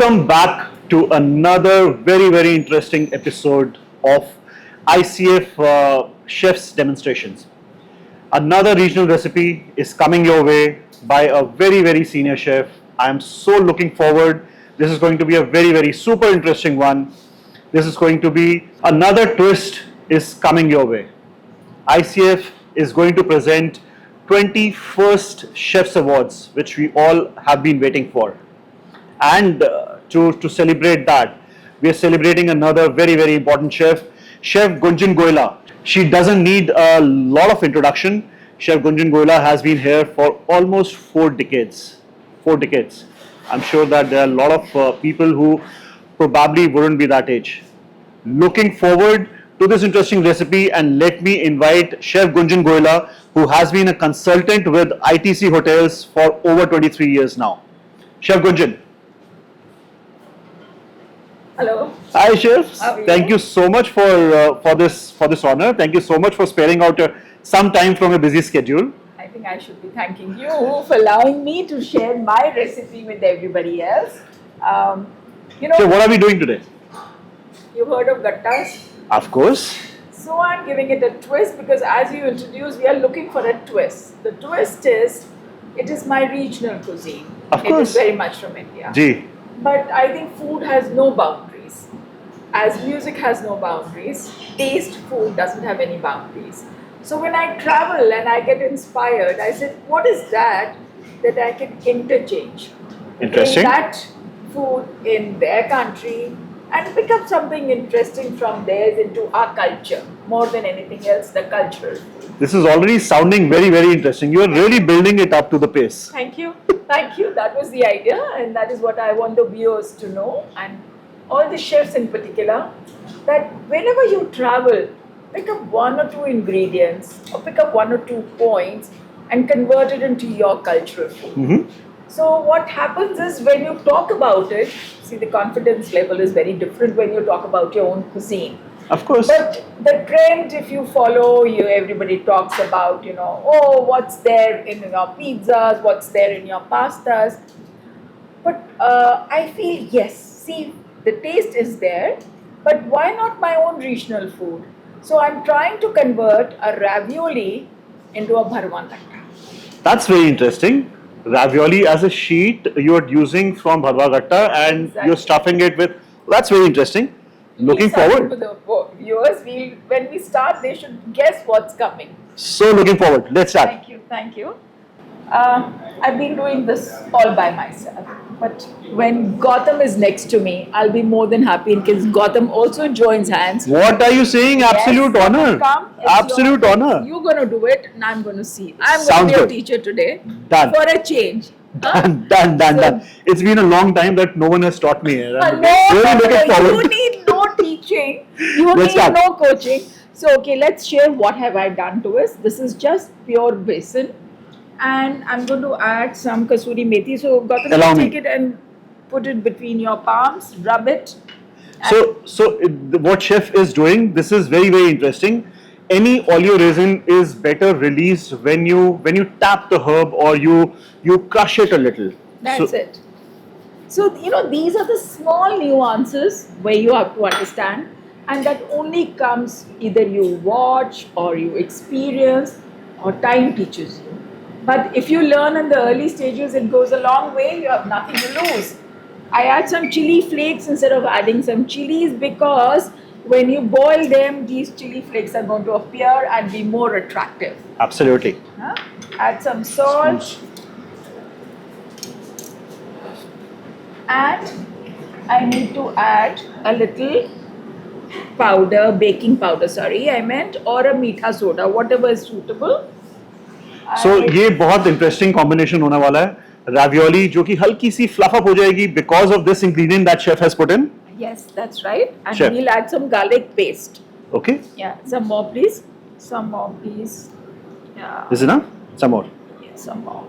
Welcome back to another very interesting episode of ICF Chef's Demonstrations. Another regional recipe is coming your way by a very senior chef. I am so looking forward. This is going to be a very super interesting one. This is going to be another twist is coming your way. ICF is going to present 21st Chefs Awards, which we all have been waiting for. And to celebrate that, we are celebrating another very important chef, Chef Gunjan Goela. She doesn't need a lot of introduction. Chef Gunjan Goela has been here for almost 4 decades. 4 decades. I'm sure that there are a lot of people who probably wouldn't be that age. Looking forward to this interesting recipe, and let me invite Chef Gunjan Goela, who has been a consultant with ITC Hotels for over 23 years now. Chef Gunjan. Hello. Hi, chefs. How are you? Thank you so much for this honor. Thank you so much for sparing out some time from a busy schedule. I think I should be thanking you for allowing me to share my recipe with everybody else. So, what are we doing today? You've heard of gattas? Of course. So I'm giving it a twist because as you introduced, we are looking for a twist. The twist is, it is my regional cuisine. Of course. It is very much from India. Ji. But I think food has no boundaries. As music has no boundaries, taste food doesn't have any boundaries. So when I travel and I get inspired, I said, what is that I can interchange? Interesting. Bring that food in their country and pick up something interesting from theirs into our culture. More than anything else, the cultural food. This is already sounding very interesting. You are really building it up to the pace. Thank you. Thank you. That was the idea, and that is what I want the viewers to know, and all the chefs in particular, that whenever you travel, pick up 1 or 2 ingredients or pick up 1 or 2 points and convert it into your cultural food. Mm-hmm. So what happens is when you talk about it, see, the confidence level is very different when you talk about your own cuisine. Of course. But the trend, if you follow, everybody talks about, oh, what's there in your pizzas, what's there in your pastas. But I feel, yes, see, the taste is there, but why not my own regional food? So I'm trying to convert a ravioli into a bharwa gatta. That's very interesting. Ravioli as a sheet you are using from bharwa gatta, and Exactly. you're stuffing it with. That's very interesting. Looking forward. For the viewers, when we start, they should guess what's coming. So looking forward. Let's start. Thank you. I've been doing this all by myself. But when Gautam is next to me, I'll be more than happy in case Gautam also joins hands. What are you saying? Absolute Yes, honor. come, it's Absolute your- honor. You're going to do it and I'm going to see. I'm going Sounds to be your good. teacher today. Done. For a change. Huh? Done. It's been a long time that no one has taught me. I'm No, really looking you forward. need no teaching. You Let's need start. no coaching. So, okay, let's share what have I done to us. This is just pure besan. And I'm going to add some kasuri methi. So, Gautam, Allow you me. take it and put it between your palms, rub it. What chef is doing, this is very interesting. Any oleoresin is better released when you tap the herb or you crush it a little. That's it. So, these are the small nuances where you have to understand, and that only comes either you watch or you experience or time teaches you. But if you learn in the early stages, it goes a long way, you have nothing to lose. I add some chili flakes instead of adding some chilies because when you boil them, these chili flakes are going to appear and be more attractive. Absolutely. Huh? Add some salt. And I need to add a little powder, baking powder, or a meetha soda, whatever is suitable. So ये बहुत interesting combination होने वाला है. Ravioli जो कि हल्की सी fluff up हो जाएगी because of this ingredient that chef has put in. Yes, that's right. And Chef. we'll add some garlic paste. Okay. Yeah, some more please. Some more please. Yeah. This is enough. Some more. Yes, some more.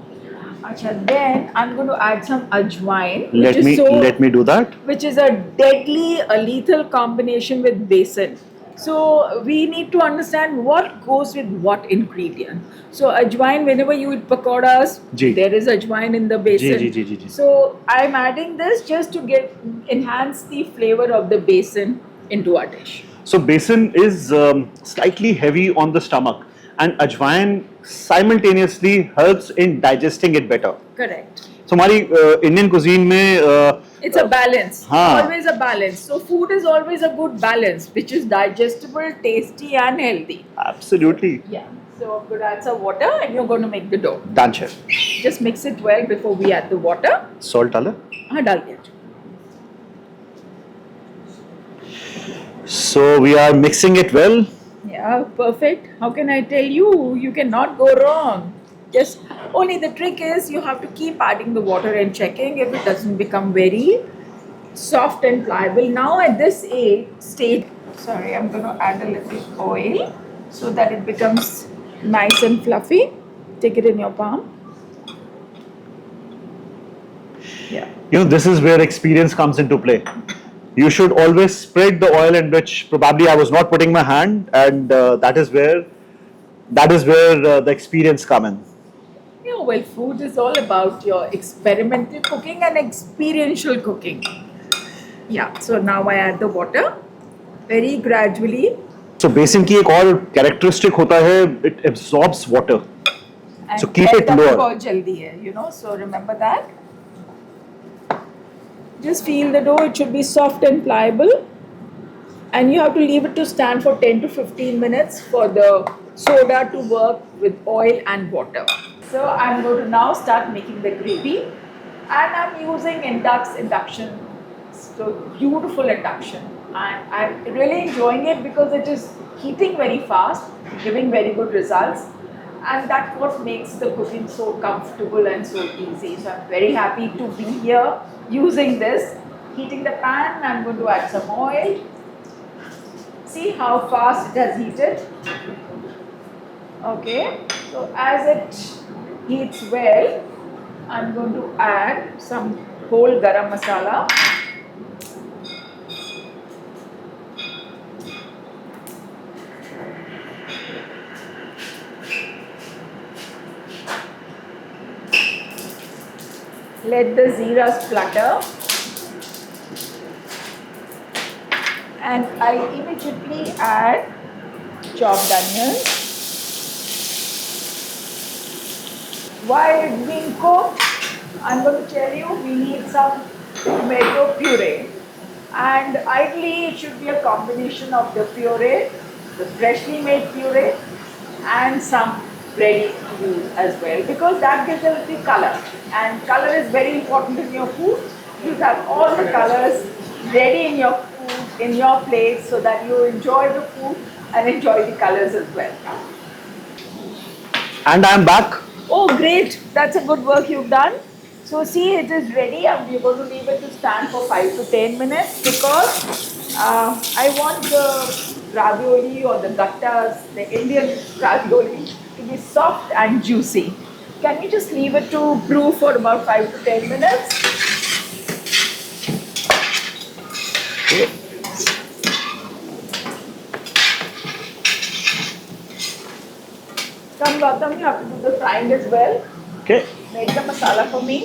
Achha, then I'm going to add some ajwain, Let me do that. which is a lethal combination with besan. So we need to understand what goes with what ingredient. So ajwain, whenever you eat pakoras, Ji. there is ajwain in the basin. Ji. So I'm adding this just to get enhance the flavor of the basin into our dish. So besan is slightly heavy on the stomach, and ajwain simultaneously helps in digesting it better. Correct. So हमारी Indian cuisine में It's a balance. हाँ. Always a balance. So food is always a good balance, which is digestible, tasty, and healthy. absolutely Yeah. So I'm going to add some water, and you're going to make the dough. done, chef. Just mix it well before we add the water. Salt डाला. हाँ डाल दिया. So we are mixing it well. Yeah, perfect. How can I tell you? You cannot go wrong. Just only the trick is you have to keep adding the water and checking if it doesn't become very soft and pliable. Now at this stage, sorry, I'm going to add a little oil so that it becomes nice and fluffy. Take it in your palm. Yeah. You know, this is where experience comes into play. You should always spread the oil, in which probably I was not putting my hand, and that is where the experience come in. Yeah, well, food is all about your experimental cooking and experiential cooking. Yeah, so now I add the water very gradually. So बेसन की एक और characteristic होता है, it absorbs water. And So keep it melt up lower. बहुत जल्दी है, you know, so remember that. Just feel the dough, it should be soft and pliable. And you have to leave it to stand for 10 to 15 minutes for the soda to work with oil and water. So I'm going to now start making the gravy. And I'm using induction. So beautiful induction. And I'm really enjoying it because it is heating very fast, giving very good results. And that's what makes the cooking so comfortable and so easy. So I'm very happy to be here using this. Heating the pan, I'm going to add some oil. See how fast it has heated. Okay, so as it heats well, I'm going to add some whole garam masala. Let the zeera splutter. And I immediately add chopped onions. While it's being cooked, I'm going to tell you we need some tomato puree. And ideally it should be a combination of the puree, the freshly made puree, and some ready to use as well, because that gives a little color. And color is very important in your food. You have all the colors ready in your food, in your plate, so that you enjoy the food and enjoy the colors as well. And I am back. Oh, great. That's a good work you've done. So see, it is ready, and we're going to leave it to stand for 5 to 10 minutes because I want the ravioli or the gattas, the Indian ravioli, to be soft and juicy. Can we just leave it to brew for about 5 to 10 minutes? Come, Gautam, you have to do the frying as well. Okay. Make the masala for me.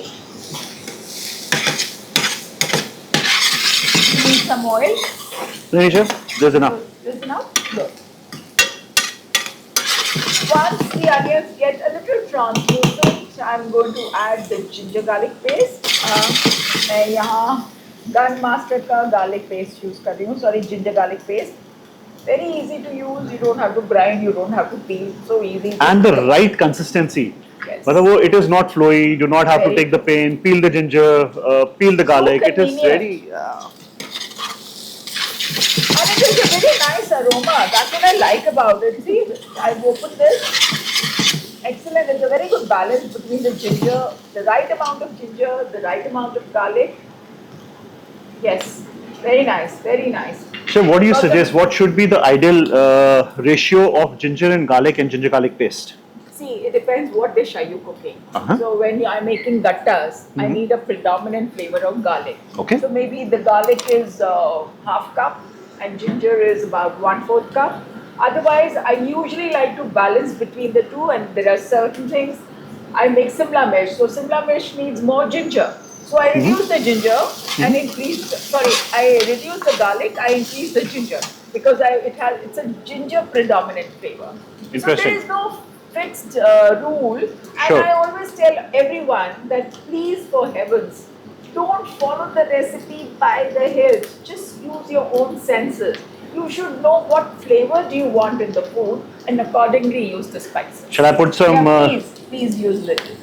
You need some oil. No, chef, there's enough. This enough? Good. Once the onions get a little translucent, I'm going to add the ginger garlic paste. मैं यहाँ Gun Master का garlic paste use कर रही हूँ. Sorry, ginger garlic paste. Very easy to use. You don't have to grind. You don't have to peel. So easy. And the right consistency. Yes. मतलब वो it is not flowy. You do not have to Very take the pain, peel the ginger, peel the garlic. It is convenient. very. And it is a very nice aroma. That's what I like about it. See, I've opened this. Excellent. It's a very good balance between the ginger, the right amount of ginger, the right amount of garlic. Yes, very nice, very nice. So, what do you suggest? What should be the ideal ratio of ginger and ginger garlic paste? See, it depends what dish are you cooking. So when I'm making gattas, I need a predominant flavor of garlic. Okay. So maybe the garlic is half cup and ginger is about 1/4 cup. Otherwise, I usually like to balance between the two, and there are certain things I make simla mirch. So simla mirch needs more ginger. So I reduce the ginger and increase. Sorry, I reduce the garlic. I increase the ginger because it's a ginger predominant flavor. So there Interesting. is no fixed rule, and Sure. I always tell everyone that please, for heavens, don't follow the recipe by the hilt. Just use your own senses. You should know what flavor do you want in the food, and accordingly use the spices. Shall I put some? Yeah, please use little.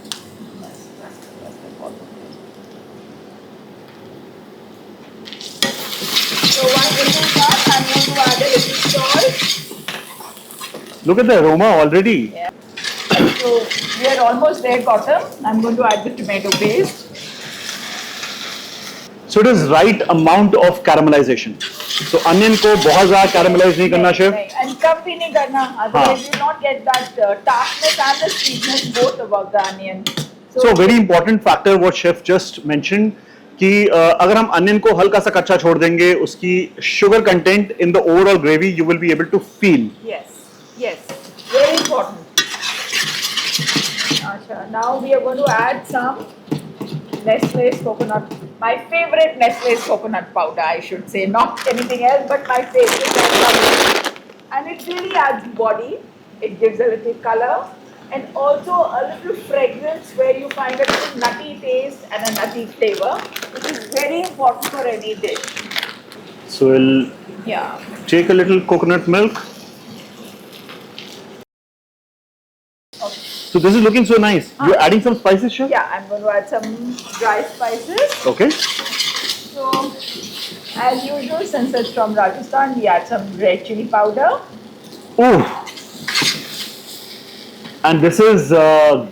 So one little cup, I'm going to add a little salt. Look at the aroma already. Yeah. So we are almost there, Gautam. I'm going to add the tomato paste. So it is right amount of caramelization. So onion को बहुत ज़्यादा caramelize नहीं करना chef. And कम भी नहीं करना. Otherwise you will not get that tartness and the sweetness both about the onion. So very important factor what chef just mentioned कि अगर हम onion को हल्का सा कच्चा छोड़ देंगे उसकी sugar content in the overall gravy you will be able to feel. Yes, very important. Now we are going to add some Nestle's coconut, my favorite Nestle's coconut powder, I should say, not anything else, but my favorite. I love it. And it really adds body, it gives a little color, and also a little fragrance where you find a little nutty taste and a nutty flavor, which is very important for any dish. So we'll take a little coconut milk. So this is looking so nice. You're adding some spices, chef? Yeah, I'm going to add some dry spices. Okay. So, as usual, since it's from Rajasthan, we add some red chili powder. Ooh. And this is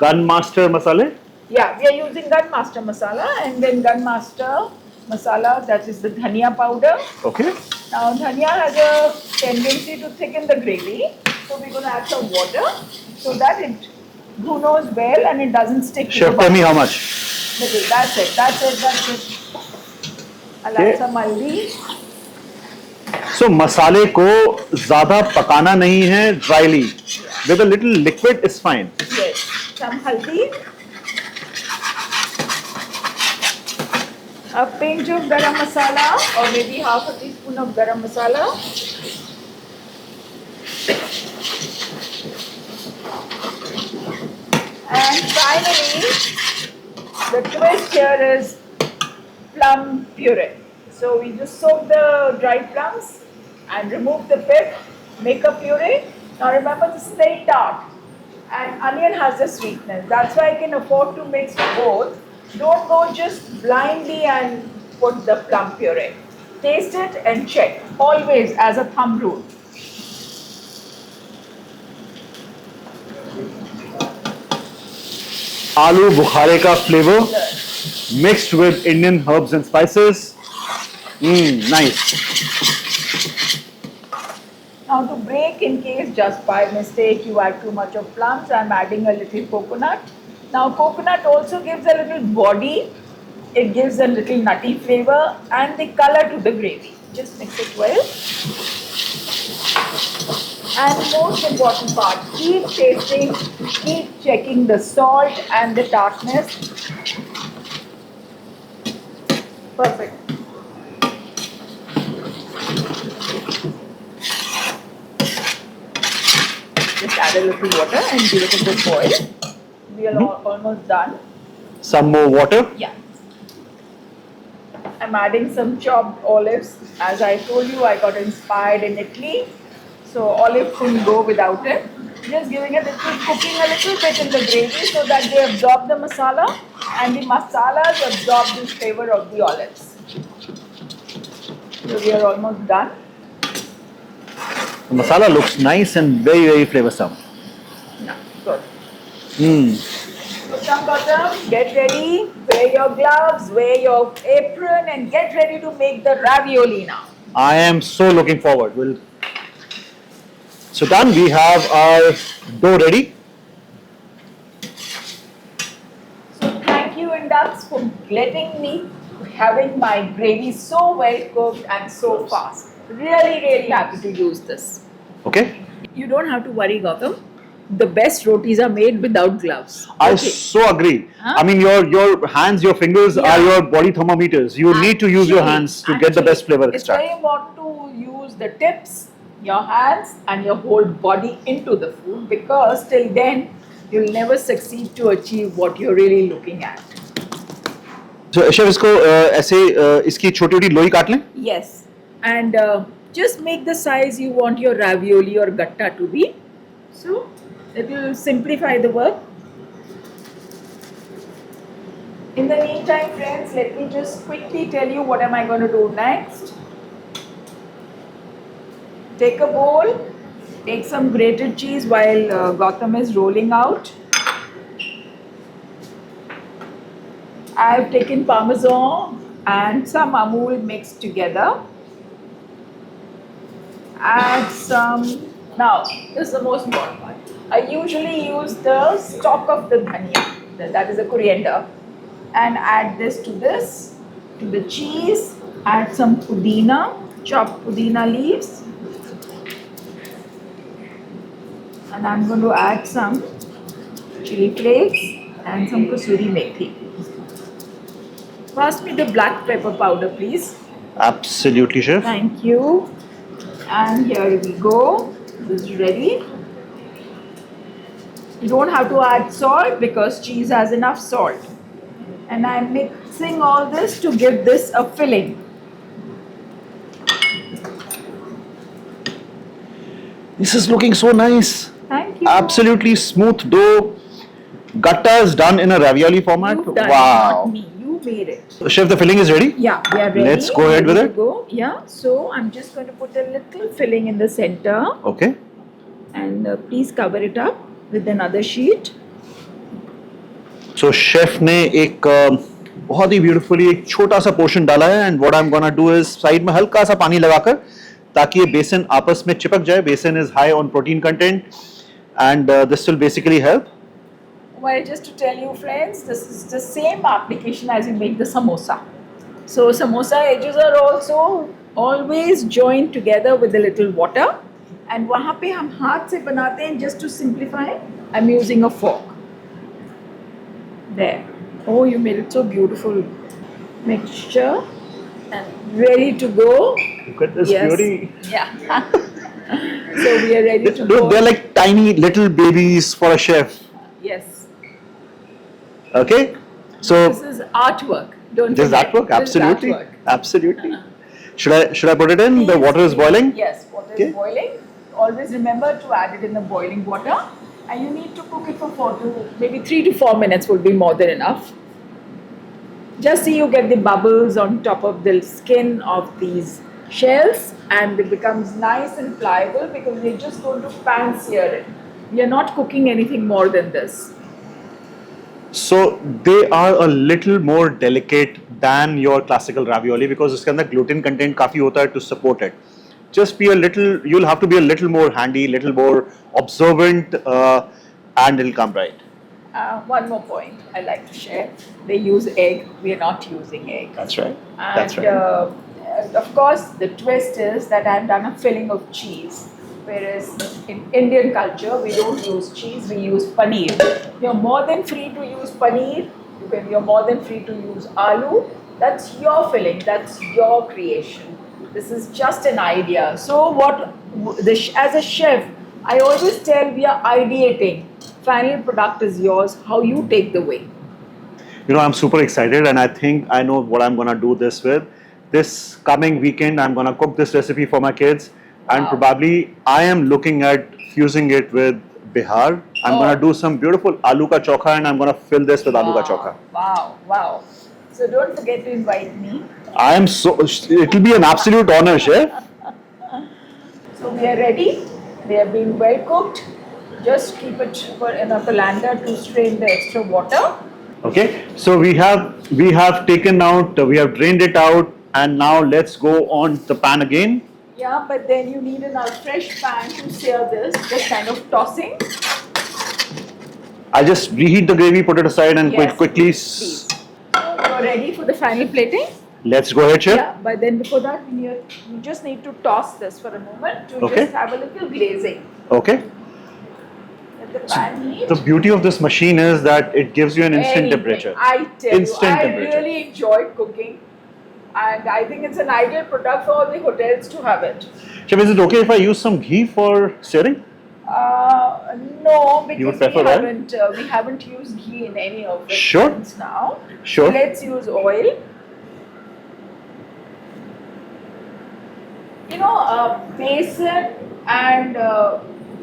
Gun Master masala? Yeah, we are using Gun Master masala, and then Gun Master masala, that is the dhania powder. Okay. Now, dhania has a tendency to thicken the gravy, so we're going to add some water so that it brunoes well and it doesn't stick to the Chef, tell me how much? Little. That's it. I'll add some haldi. So मसाले को ज़्यादा पकाना नहीं है dryly. With a little liquid is fine. Yes. Some haldi. A pinch of garam masala or maybe half a teaspoon of garam masala. And finally, the twist here is plum puree. So we just soak the dried plums and remove the pith, make a puree. Now remember, this is very tart and onion has the sweetness. That's why I can afford to mix both. Don't go just blindly and put the plum puree. Taste it and check, always as a thumb rule. Aloo bukhare ka flavor mixed with Indian herbs and spices. Nice. Now to break, in case just by mistake you add too much of plums, I'm adding a little coconut. Now coconut also gives a little body, it gives a little nutty flavor and the color to the gravy. Just mix it well. And most important part, keep tasting, keep checking the salt and the tartness. Perfect. Just add a little water and give it a good boil. We are almost done. Some more water. Yeah. I'm adding some chopped olives. As I told you, I got inspired in Italy. So olives couldn't go without it. Just giving it cooking a little bit in the gravy so that they absorb the masala and the masalas absorb the flavor of the olives. So we are almost done. The masala looks nice and very, very flavorsome. No, good. Hmm. Gautam, get ready, wear your gloves, wear your apron and get ready to make the ravioli now. I am so looking forward. So done, we have our dough ready. So thank you Indux for letting me having my gravy so well cooked and so fast. Really, really happy to use this. Okay. You don't have to worry, Gautam. The best rotis are made without gloves. I Okay. so agree. Huh? I mean, your hands, your fingers Yeah. are your body thermometers. You need to use your Actually- hands to get the actually, best flavor It's very extract. important to use the tips, your hands, and your whole body into the food, because till then you'll never succeed to achieve what you're really looking at. So, chef इसको ऐसे इसकी छोटी-छोटी लोई काट लें. Yes, and just make the size you want your ravioli or gatta to be. So it will simplify the work. In the meantime, friends, let me just quickly tell you what am I going to do next. Take a bowl, take some grated cheese while Gautam is rolling out. I've taken parmesan and some amul mixed together. Add some, now this is the most important part. I usually use the stalk of the dhania, that is the coriander, and add this, to the cheese. Add some pudina, chopped pudina leaves, and I'm going to add some chili flakes and some kasuri methi. Pass me the black pepper powder, please. Absolutely, chef. Thank you. And here we go. This is ready. You don't have to add salt because cheese has enough salt. And I'm mixing all this to give this a filling. This is looking so nice. Thank you. Absolutely smooth dough. Gatta is done in a ravioli format. You've done it, Wow. not me. You made it. So, chef, the filling is ready. Yeah, we are ready. Let's go ahead with Ready it. to go. Yeah, so I'm just going to put a little filling in the center, Okay. and please cover it up with another sheet. So chef ने एक बहुत ही beautifully एक छोटा सा portion डाला है and what I am gonna do is side में हल्का सा पानी लगाकर ताकि ये बेसन आपस में चिपक जाए. बेसन is high on protein content and this will basically help. Well, just to tell you, friends, this is the same application as you make the samosa. So samosa edges are also always joined together with a little water, and वहाँ पे हम हाथ से बनाते हैं. Just to simplify, I'm using a fork. There. Oh, you made it so beautiful. Mixture and ready to go. Look at this Yes. beauty. Yeah. So we are ready to go. They're like tiny little babies for a chef. Yes. Okay. So This is artwork. Don't this is forget. artwork. This is Absolutely. artwork. Absolutely. Should I put it in? The Please, water is please. boiling. Yes, water Okay. is boiling. Always remember to add it in the boiling water, and you need to cook it for 4 to maybe 3 to 4 minutes will be more than enough. Just see you get the bubbles on top of the skin of these shells, and it becomes nice and pliable because we're just going to pan sear it. We are not cooking anything more than this. So they are a little more delicate than your classical ravioli because इसके अंदर gluten content काफी होता है to support it. Just be a little. You'll have to be a little more handy, little more observant, and it'll come right. One more point I like to share. They use egg. We are not using egg. That's right. And That's right. of course, the twist is that I've done a filling of cheese. Whereas in Indian culture, we don't use cheese, we use paneer. You're more than free to use paneer. You're more than free to use aloo. That's your filling. That's your creation. This is just an idea. So as a chef, I always tell we are ideating. Final product is yours. How you take the way. You know, I'm super excited, and I think I know what I'm gonna do this with. This coming weekend, I'm gonna cook this recipe for my kids, and Wow. probably I am looking at fusing it with Bihar. I'm Oh. gonna do some beautiful aloo ka chokha, and I'm gonna fill this with aloo ka chokha. Wow, wow. So don't forget to invite me. I am so. It'll be an absolute honor, chef. So we are ready. They have been well cooked. Just keep it in a colander to strain the extra water. Okay, so we have taken out, we have drained it out, and now let's go on the pan again. Yeah, but then you need a fresh pan to sear this. Just kind of tossing. I just reheat the gravy, put it aside, and Yes, quickly. please. You're ready for the final plating? Let's go ahead, Chef. Yeah, but then before that, we just need to toss this for a moment to Okay. just have a little glazing. Okay. Let the pan heat. The beauty of this machine is that it gives you an instant Anything. temperature. I tell Instant you, I temperature. really enjoy cooking, and I think it's an ideal product for all the hotels to have it. Chef, is it okay if I use some ghee for stirring? No, You would because prefer we haven't used ghee in any of the Sure. things now. Sure. So let's use oil. You know, besan and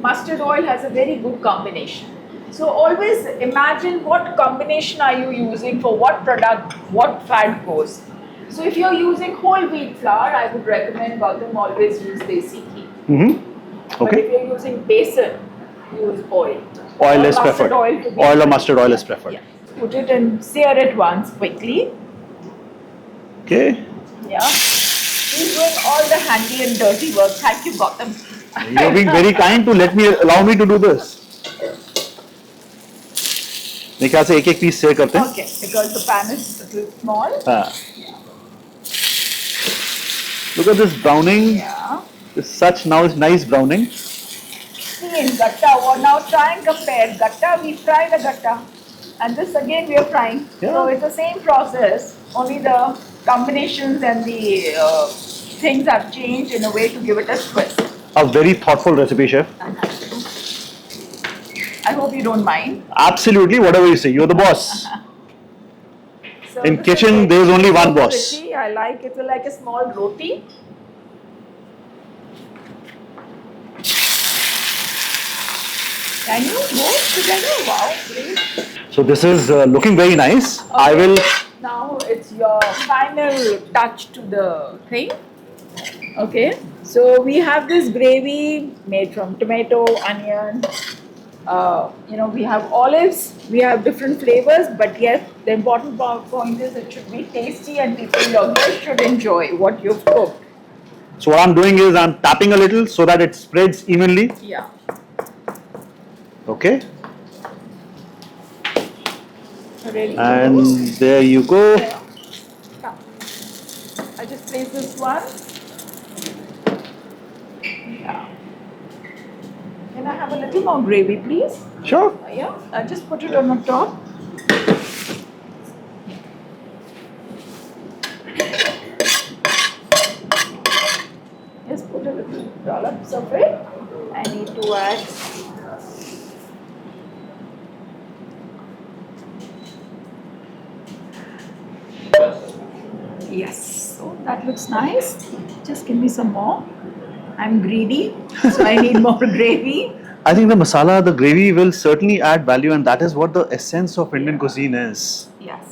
mustard oil has a very good combination. So always imagine what combination are you using for what product, what fat goes. So if you're using whole wheat flour, I would recommend Gautam always use desi ghee. Mm-hmm. But Okay. if you're using besan, use oil. Oil Or is mustard preferred. Oil, to be Oil or mustard oil is preferred. Yeah. Put it and sear it once quickly. Okay. Yeah. He's doing all the handy and dirty work. Thank you, Gautam. You're being very kind to allow me to do this. मेरे ख्याल से एक piece share करते हैं. Okay, because the pan is a little small. हाँ. Look at this browning. Yeah. It's such nice browning. See in Gatta, now try and compare. Gatta, we fry the Gatta. And this again we are frying. Yeah. So it's the same process. Only the combinations and the things have changed in a way to give it a twist. A very thoughtful recipe, Chef. I hope you don't mind. Absolutely, whatever you say. You're the boss. So In this kitchen, is there is only one so boss. pretty. I like it. It's like a small roti. Can you both together? Wow, please. So this is looking very nice. I will. Now it's your final touch to the thing. Okay. So we have this gravy made from tomato, onion. We have olives. We have different flavors, but yes, the important point is it should be tasty and people your guests should enjoy what you've cooked. So what I'm doing is I'm tapping a little so that it spreads evenly. Yeah. Okay. Ready to And go. there you go. Yeah. I just place this one. Yeah. Can I have a little more gravy, please? Sure. Yeah. I just put it on the top. Just put a little dollops of it. I need to add. Yes, so that looks nice. Just give me some more. I'm greedy, so I need more gravy. I think the masala, the gravy will certainly add value, and that is what the essence of Indian cuisine is. Yes.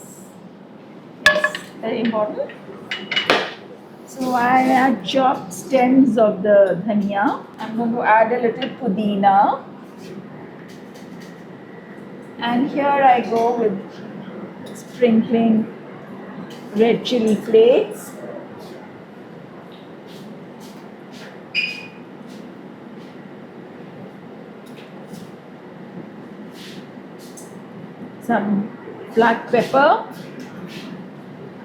Yes, very important. So I add chopped stems of the dhania. I'm going to add a little pudina. And here I go with sprinkling red chili flakes. Some black pepper.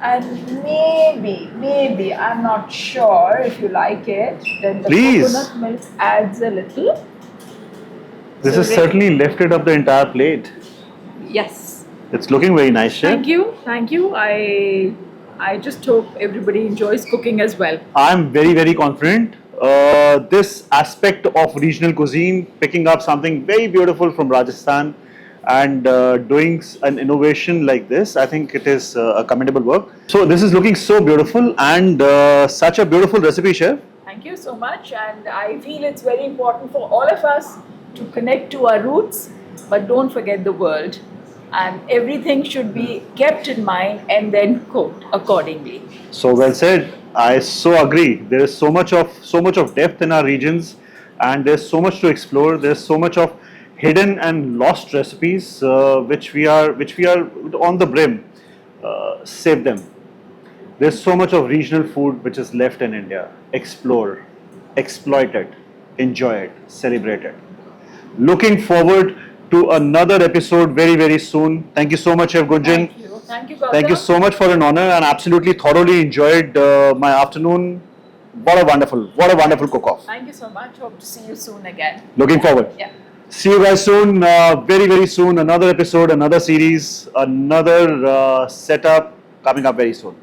And maybe, I'm not sure if you like it, then the Please. coconut milk adds a little. This So has certainly lifted up the entire plate. Yes. It's looking very nice, Chef. Thank you. I just hope everybody enjoys cooking as well. I'm very confident. This aspect of regional cuisine, picking up something very beautiful from Rajasthan and doing an innovation like this, I think it is a commendable work. So this is looking so beautiful and such a beautiful recipe, Chef. Thank you so much, and I feel it's very important for all of us to connect to our roots, but don't forget the world. And everything should be kept in mind and then cooked accordingly. So well said. I so agree. There is so much of depth in our regions, and there's so much to explore. There's so much of hidden and lost recipes which we are on the brim. Save them. There's so much of regional food which is left in India. Explore, exploit it, enjoy it, celebrate it. Looking forward to another episode very soon. Thank you so much, Chef Gunjan. Thank you. Thank you, Gautam. Thank you so much for an honor, and absolutely thoroughly enjoyed my afternoon. What a wonderful cook-off. Thank you so much. Hope to see you soon again. Looking forward. Yeah. See you guys soon. Very soon. Another episode, another series, another setup coming up very soon.